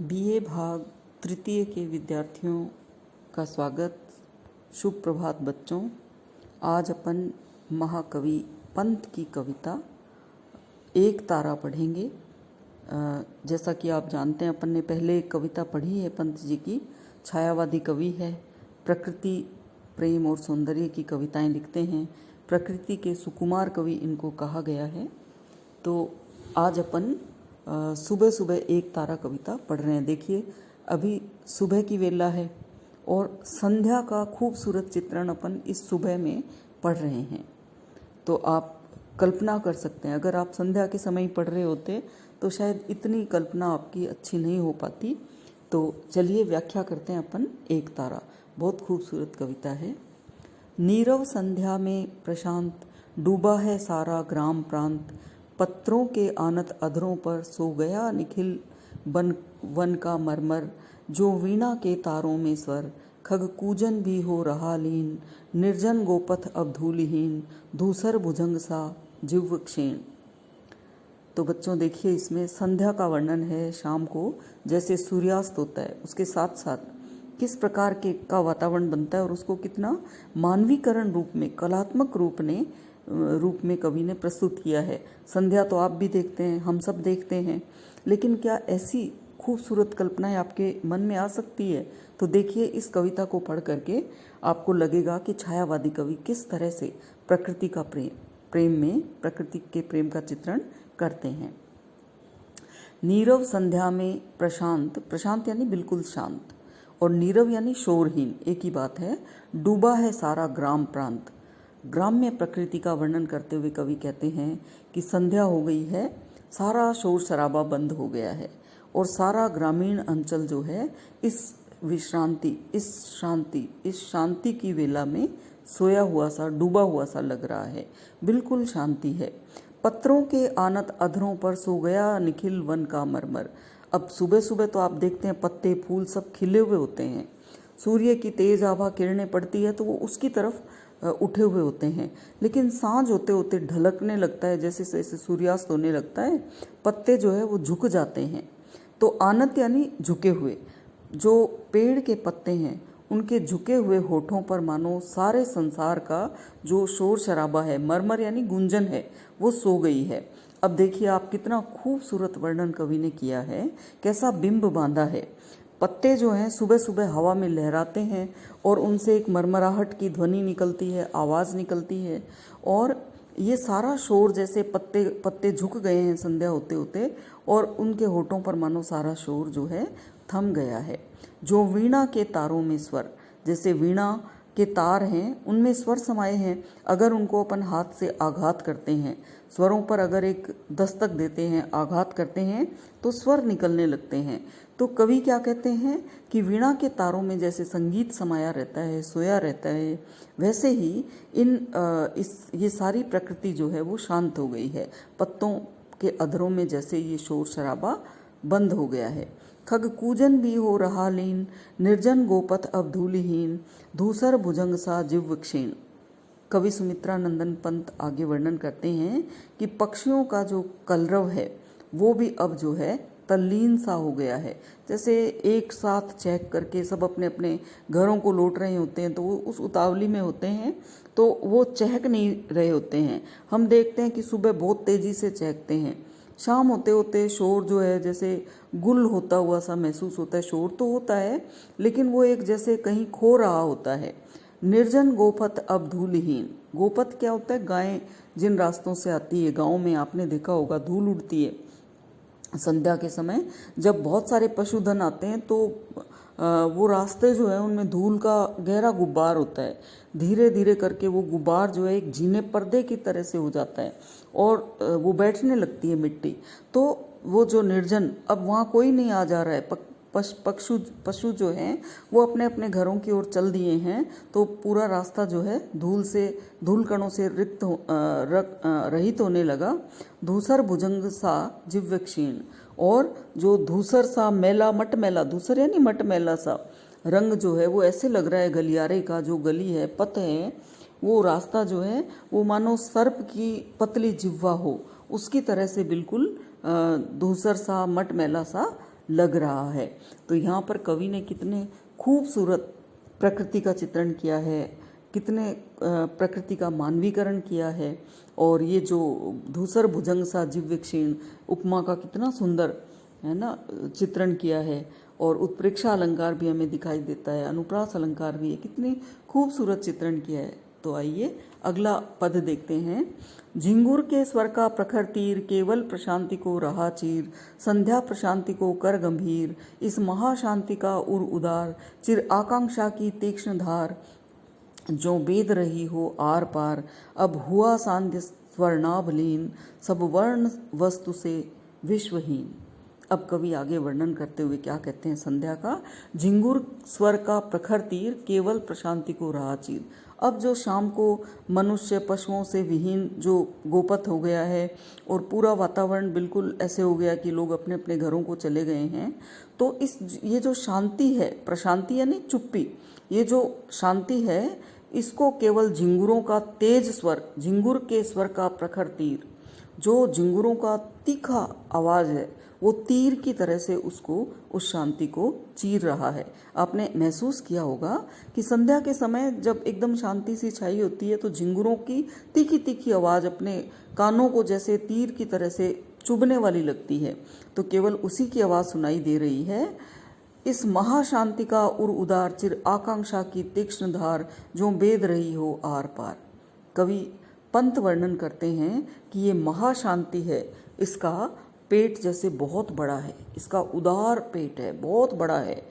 BA भाग तृतीय के विद्यार्थियों का स्वागत। शुभ प्रभात बच्चों। आज अपन महाकवि पंत की कविता एक तारा पढ़ेंगे। जैसा कि आप जानते हैं, अपन ने पहले एक कविता पढ़ी है पंत जी की। छायावादी कवि है, प्रकृति, प्रेम और सौंदर्य की कविताएं लिखते हैं। प्रकृति के सुकुमार कवि इनको कहा गया है। तो आज अपन सुबह सुबह एक तारा कविता पढ़ रहे हैं। देखिए, अभी सुबह की वेला है और संध्या का खूबसूरत चित्रण अपन इस सुबह में पढ़ रहे हैं। तो आप कल्पना कर सकते हैं, अगर आप संध्या के समय ही पढ़ रहे होते तो शायद इतनी कल्पना आपकी अच्छी नहीं हो पाती। तो चलिए व्याख्या करते हैं अपन एक तारा। बहुत खूबसूरत कविता है। नीरव संध्या में प्रशांत डूबा है सारा ग्राम प्रांत, पत्रों के आनत अधरों पर सो गया निखिल वन का मरमर, जो वीणा के तारों में स्वर, खग कूजन भी हो रहा लीन, निर्जन गोपथ अब धूलिहीन, धूसर भुजंग सा जिह्व क्षीण। तो बच्चों देखिए, इसमें संध्या का वर्णन है। शाम को जैसे सूर्यास्त होता है, उसके साथ साथ किस प्रकार के का वातावरण बनता है और उसको कितना मानवीकरण रूप में, कलात्मक रूप में कवि ने प्रस्तुत किया है। संध्या तो आप भी देखते हैं, हम सब देखते हैं, लेकिन क्या ऐसी खूबसूरत कल्पनाएं आपके मन में आ सकती है? तो देखिए, इस कविता को पढ़ करके आपको लगेगा कि छायावादी कवि किस तरह से प्रकृति का प्रेम में प्रकृति के प्रेम का चित्रण करते हैं। नीरव संध्या में प्रशांत, प्रशांत यानी बिल्कुल शांत, और नीरव यानी शोरहीन, एक ही बात है। डूबा है सारा ग्राम प्रांत, ग्राम्य प्रकृति का वर्णन करते हुए कवि कहते हैं कि संध्या हो गई है, सारा शोर शराबा बंद हो गया है और सारा ग्रामीण अंचल जो है इस शांति की वेला में सोया हुआ सा, डूबा हुआ सा लग रहा है। बिल्कुल शांति है। पत्रों के आनत अधरों पर सो गया निखिल वन का मरमर। अब सुबह सुबह तो आप देखते हैं पत्ते फूल सब खिले हुए होते हैं, सूर्य की तेज आभा किरणें पड़ती है तो वो उसकी तरफ उठे हुए होते हैं, लेकिन सांझ होते होते ढलकने लगता है, जैसे जैसे सूर्यास्त होने लगता है पत्ते जो है वो झुक जाते हैं। तो आनत यानी झुके हुए, जो पेड़ के पत्ते हैं उनके झुके हुए होठों पर मानो सारे संसार का जो शोर शराबा है, मरमर यानी गुंजन है, वो सो गई है। अब देखिए आप, कितना खूबसूरत वर्णन कवि ने किया है, कैसा बिंब बांधा है। पत्ते जो हैं सुबह सुबह हवा में लहराते हैं और उनसे एक मरमराहट की ध्वनि निकलती है, आवाज़ निकलती है, और ये सारा शोर जैसे पत्ते झुक गए हैं संध्या होते होते, और उनके होठों पर मानो सारा शोर जो है थम गया है। जो वीणा के तारों में स्वर, जैसे वीणा के तार हैं उनमें स्वर समाये हैं। अगर उनको अपन हाथ से आघात करते हैं, स्वरों पर अगर एक दस्तक देते हैं, आघात करते हैं तो स्वर निकलने लगते हैं। तो कवि क्या कहते हैं कि वीणा के तारों में जैसे संगीत समाया रहता है, सोया रहता है, वैसे ही ये सारी प्रकृति जो है वो शांत हो गई है। पत्तों के अधरों में जैसे ये शोर शराबा बंद हो गया है। खग कूजन भी हो रहा लीन, निर्जन गोपथ अब धूलिहीन, धूसर भुजंग सा जिह्व क्षीण। कवि सुमित्रा नंदन पंत आगे वर्णन करते हैं कि पक्षियों का जो कलरव है वो भी अब जो है तल्लीन सा हो गया है। जैसे एक साथ चहक करके सब अपने अपने घरों को लौट रहे होते हैं, तो वो उस उतावली में होते हैं तो वो चहक नहीं रहे होते हैं। हम देखते हैं कि सुबह बहुत तेजी से चहकते हैं, शाम होते होते शोर जो है जैसे गुल होता हुआ सा महसूस होता है। शोर तो होता है लेकिन वो एक जैसे कहीं खो रहा होता है। निर्जन गोपथ अब धूलहीन, गोपथ क्या होता है? गायें जिन रास्तों से आती है, गाँव में आपने देखा होगा धूल उड़ती है संध्या के समय। जब बहुत सारे पशुधन आते हैं तो वो रास्ते जो है उनमें धूल का गहरा गुब्बार होता है। धीरे धीरे करके वो गुब्बार जो है एक झीने पर्दे की तरह से हो जाता है और वो बैठने लगती है मिट्टी। तो वो जो निर्जन, अब वहाँ कोई नहीं आ जा रहा है, पशु जो हैं वो अपने अपने घरों की ओर चल दिए हैं, तो पूरा रास्ता जो है धूल कणों से रहित होने लगा। धूसर भुजंग सा जिह्व क्षीण, और जो धूसर सा मैला मटमैला, धूसर यानी मटमैला सा रंग जो है वो ऐसे लग रहा है गलियारे का, जो गली है, पथ है, वो रास्ता जो है वो मानो सर्प की पतली जिह्वा हो, उसकी तरह से बिल्कुल धूसर सा मटमैला सा लग रहा है। तो यहाँ पर कवि ने कितने खूबसूरत प्रकृति का चित्रण किया है, कितने प्रकृति का मानवीकरण किया है, और ये जो धूसर भुजंग सा जिव्य क्षीण उपमा का कितना सुंदर है ना चित्रण किया है। और उत्प्रेक्षा अलंकार भी हमें दिखाई देता है, अनुप्रास अलंकार भी है, कितनी खूबसूरत चित्रण किया है। तो आइए अगला पद देखते हैं। झिंगुर के स्वर का प्रखर तीर केवल प्रशांति को रहा चीर, संध्या प्रशांति को कर गंभीर, इस महाशांति का उर उदार, चिर आकांक्षा की तीक्ष्ण धार, जो वेद रही हो आर पार, अब हुआ सांध्य स्वर्णाभलीन, सब वर्ण वस्तु से विश्वहीन। अब कवि आगे वर्णन करते हुए क्या कहते हैं संध्या का। झिंगुर स्वर का प्रखर तीर केवल प्रशांति को रहा चीर। अब जो शाम को मनुष्य पशुओं से विहीन जो गोपथ हो गया है और पूरा वातावरण बिल्कुल ऐसे हो गया कि लोग अपने अपने घरों को चले गए हैं, तो ये जो शांति है, प्रशांति यानी चुप्पी, ये जो शांति है इसको केवल झिंगुरों का तेज स्वर, झिंगुर के स्वर का प्रखर तीर, जो झिंगुरों का तीखा आवाज है वो तीर की तरह से उसको, उस शांति को चीर रहा है। आपने महसूस किया होगा कि संध्या के समय जब एकदम शांति सी छाई होती है तो झिंगुरों की तीखी तीखी आवाज अपने कानों को जैसे तीर की तरह से चुभने वाली लगती है। तो केवल उसी की आवाज सुनाई दे रही है। इस महाशांति का उर उदार, चिर आकांक्षा की तीक्ष्ण धार, जो बेद रही हो आर पार। कवि पंत वर्णन करते हैं कि ये महाशांति है, इसका पेट जैसे बहुत बड़ा है, इसका उदार पेट है, बहुत बड़ा है।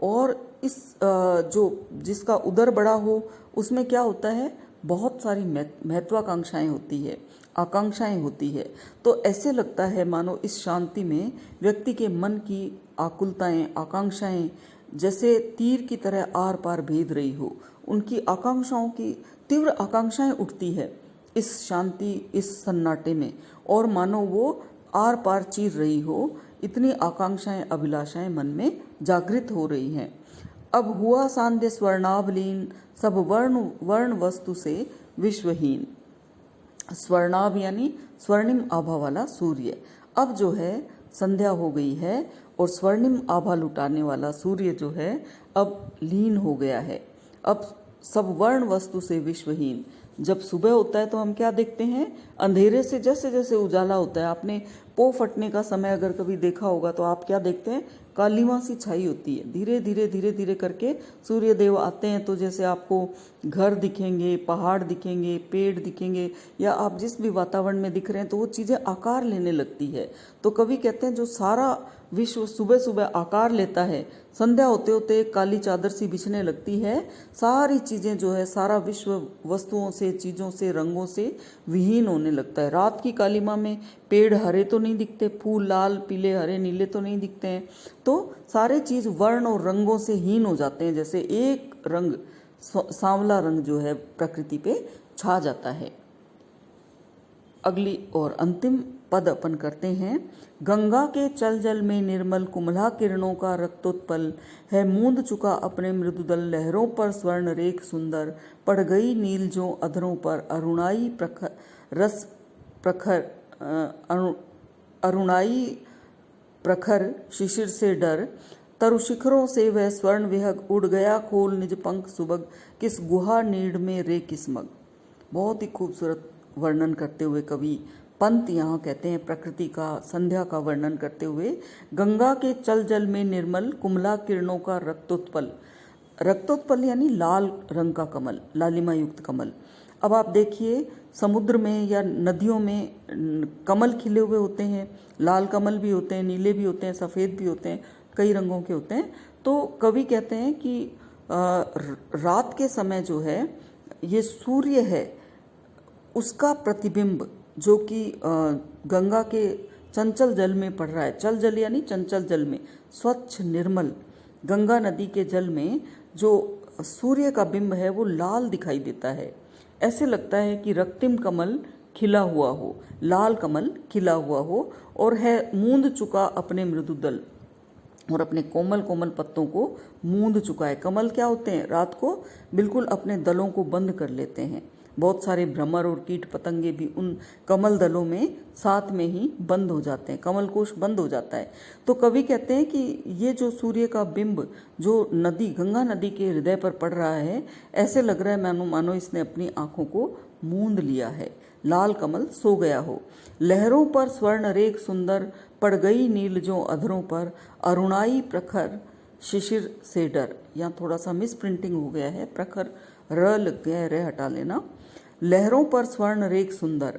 और इस जो जिसका उदर बड़ा हो उसमें क्या होता है, बहुत सारी महत्वाकांक्षाएं होती है, आकांक्षाएं होती है। तो ऐसे लगता है मानो इस शांति में व्यक्ति के मन की आकुलताएं, आकांक्षाएं जैसे तीर की तरह आर पार भेद रही हो। उनकी आकांक्षाओं की तीव्र आकांक्षाएं उठती है इस शांति, इस सन्नाटे में, और मानो वो आर पार चीर रही हो। इतनी आकांक्षाएं, अभिलाषाएं मन में जागृत हो रही हैं। अब हुआ सांध्य स्वर्णाभलीन, सब वर्ण वर्ण वस्तु से विश्वहीन। स्वर्णाभ यानी स्वर्णिम आभा वाला सूर्य। अब जो है संध्या हो गई है और स्वर्णिम आभा लुटाने वाला सूर्य जो है अब लीन हो गया है। अब सब वर्ण वस्तु से विश्वहीन। जब सुबह होता है तो हम क्या देखते हैं, अंधेरे से जैसे जैसे उजाला होता है, आपने पो फटने का समय अगर कभी देखा होगा तो आप क्या देखते हैं, कालीमा सी छाई होती है। धीरे धीरे धीरे धीरे करके सूर्य देव आते हैं तो जैसे आपको घर दिखेंगे, पहाड़ दिखेंगे, पेड़ दिखेंगे, या आप जिस भी वातावरण में दिख रहे हैं तो वो चीज़ें आकार लेने लगती है। तो कवि कहते हैं जो सारा विश्व सुबह सुबह आकार लेता है, संध्या होते होते काली चादर सी बिछने लगती है। सारी चीज़ें जो है, सारा विश्व वस्तुओं से, चीज़ों से, रंगों से विहीन होने लगता है। रात की कालीमा में पेड़ हरे तो नहीं दिखते, फूल लाल पीले हरे नीले तो नहीं दिखते हैं, तो सारे चीज़ वर्ण और रंगों से हीन हो जाते हैं। जैसे एक रंग, सांवला रंग जो है प्रकृति पे छा जाता है। अगली और अंतिम पद अपन करते हैं। गंगा के चल जल में निर्मल कुमला किरणों का रक्तोत्पल है, मूंद चुका अपने मृदुदल लहरों पर स्वर्ण रेख सुंदर, पड़ गई नील जो अधरों पर अरुणाई प्रखर रस प्रखर अरुणाई प्रखर शिशिर से डर, तरु शिखरों से वह स्वर्ण विहग उड़ गया खोल निज पंख सुबग, किस गुहा नीड़ में रे किस्मग। बहुत ही खूबसूरत वर्णन करते हुए कवि पंत यहाँ कहते हैं प्रकृति का, संध्या का वर्णन करते हुए, गंगा के चल जल में निर्मल कुमला किरणों का रक्तोत्पल। रक्तोत्पल यानी लाल रंग का कमल, लालिमा युक्त कमल। अब आप देखिए समुद्र में या नदियों में कमल खिले हुए होते हैं, लाल कमल भी होते हैं, नीले भी होते हैं, सफ़ेद भी होते हैं, कई रंगों के होते हैं। तो कवि कहते हैं कि रात के समय जो है ये सूर्य है, उसका प्रतिबिंब जो कि गंगा के चंचल जल में पड़ रहा है। चल जल यानी चंचल जल में, स्वच्छ निर्मल गंगा नदी के जल में जो सूर्य का बिंब है वो लाल दिखाई देता है। ऐसे लगता है कि रक्तिम कमल खिला हुआ हो, लाल कमल खिला हुआ हो, और है मूंद चुका अपने मृदुदल, और अपने कोमल कोमल पत्तों को मूंद चुका है। कमल क्या होते हैं, रात को बिल्कुल अपने दलों को बंद कर लेते हैं, बहुत सारे भ्रमर और कीट पतंगे भी उन कमल दलों में साथ में ही बंद हो जाते हैं, कमल कोश बंद हो जाता है। तो कवि कहते हैं कि ये जो सूर्य का बिंब जो नदी, गंगा नदी के हृदय पर पड़ रहा है, ऐसे लग रहा है मानो मानो इसने अपनी आंखों को मूंद लिया है। लाल कमल सो गया हो, लहरों पर स्वर्ण रेख सुंदर, पड़ गई नील जो अधरों पर, अरुणाई प्रखर शिशिर से डर। यहाँ थोड़ा सा मिस प्रिंटिंग हो गया है, प्रखर र लग गया है, रे हटा लेना। लहरों पर स्वर्ण रेख सुंदर,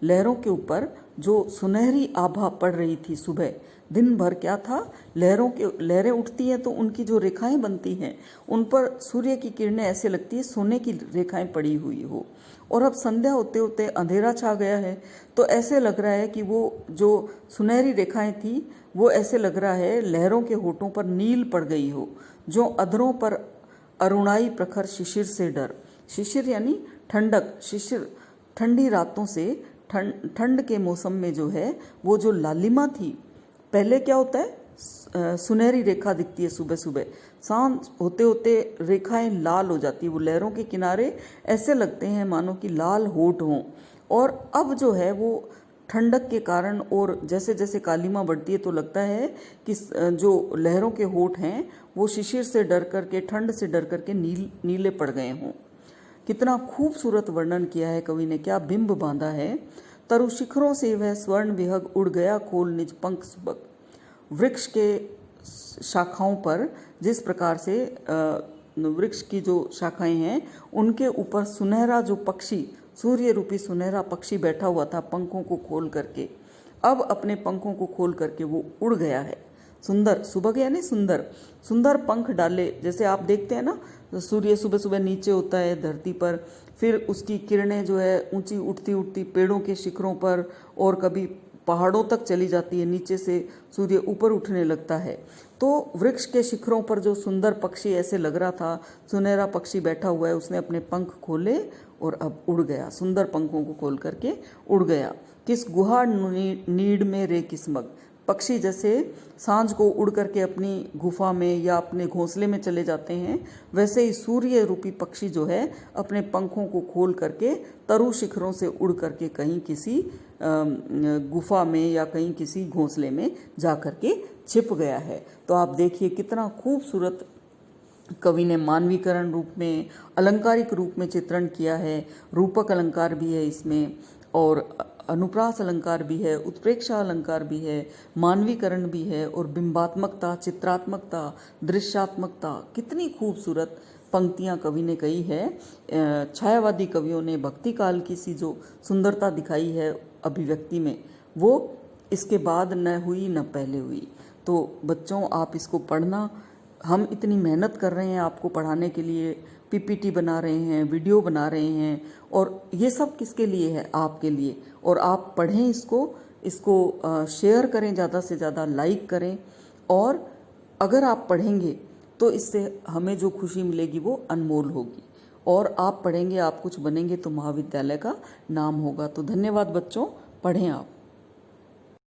लहरों के ऊपर जो सुनहरी आभा पड़ रही थी सुबह, दिन भर क्या था, लहरें उठती हैं तो उनकी जो रेखाएं बनती हैं उन पर सूर्य की किरणें ऐसे लगती है सोने की रेखाएं पड़ी हुई हो। और अब संध्या होते होते अंधेरा छा गया है, तो ऐसे लग रहा है कि वो जो सुनहरी रेखाएं थी वो ऐसे लग रहा है लहरों के होठों पर नील पड़ गई हो, जो अधरों पर अरुणाई प्रखर शिशिर से डर। शिशिर यानी ठंडक, शिशिर ठंडी रातों से, ठंड के मौसम में जो है वो जो लालिमा थी, पहले क्या होता है सुनहरी रेखा दिखती है सुबह सुबह, सांझ होते होते रेखाएं लाल हो जाती है, वो लहरों के किनारे ऐसे लगते हैं मानो कि लाल होठ हों। और अब जो है वो ठंडक के कारण और जैसे जैसे कालीमा बढ़ती है तो लगता है कि जो लहरों के होठ हैं वो शिशिर से डर करके, ठंड से डर करके नीले पड़ गए हों। कितना खूबसूरत वर्णन किया है कवि ने, क्या बिंब बांधा है। तरु शिखरों से वह स्वर्ण विहग उड़ गया, खोल निज पंख सुबक। वृक्ष के शाखाओं पर जिस प्रकार से वृक्ष की जो शाखाएं हैं उनके ऊपर सुनहरा जो पक्षी, सूर्य रूपी सुनहरा पक्षी बैठा हुआ था पंखों को खोल करके, अब अपने पंखों को खोल करके वो उड़ गया है। सुंदर, सुबह यानी सुंदर, सुंदर पंख डाले। जैसे आप देखते हैं ना, सूर्य सुबह सुबह नीचे होता है धरती पर, फिर उसकी किरणें जो है ऊंची उठती उठती पेड़ों के शिखरों पर और कभी पहाड़ों तक चली जाती है, नीचे से सूर्य ऊपर उठने लगता है। तो वृक्ष के शिखरों पर जो सुंदर पक्षी ऐसे लग रहा था, सुनहरा पक्षी बैठा हुआ है, उसने अपने पंख खोले और अब उड़ गया, सुंदर पंखों को खोल करके उड़ गया। किस गुहा नीड में रे किस्मग, पक्षी जैसे सांझ को उड़ करके अपनी गुफा में या अपने घोंसले में चले जाते हैं, वैसे ही सूर्य रूपी पक्षी जो है अपने पंखों को खोल करके तरु शिखरों से उड़ करके कहीं किसी गुफा में या कहीं किसी घोंसले में जा करके छिप गया है। तो आप देखिए कितना खूबसूरत कवि ने मानवीकरण रूप में, अलंकारिक रूप में चित्रण किया है। रूपक अलंकार भी है इसमें और अनुप्रास अलंकार भी है, उत्प्रेक्षा अलंकार भी है, मानवीकरण भी है और बिंबात्मकता, चित्रात्मकता, दृश्यात्मकता, कितनी खूबसूरत पंक्तियां कवि ने कही है। छायावादी कवियों ने भक्ति काल की सी जो सुंदरता दिखाई है अभिव्यक्ति में, वो इसके बाद न हुई न पहले हुई। तो बच्चों आप इसको पढ़ना, हम इतनी मेहनत कर रहे हैं आपको पढ़ाने के लिए, पीपीटी बना रहे हैं, वीडियो बना रहे हैं, और ये सब किसके लिए है, आपके लिए। और आप पढ़ें इसको शेयर करें, ज़्यादा से ज़्यादा लाइक करें, और अगर आप पढ़ेंगे तो इससे हमें जो खुशी मिलेगी वो अनमोल होगी, और आप पढ़ेंगे, आप कुछ बनेंगे तो महाविद्यालय का नाम होगा। तो धन्यवाद बच्चों, पढ़ें आप।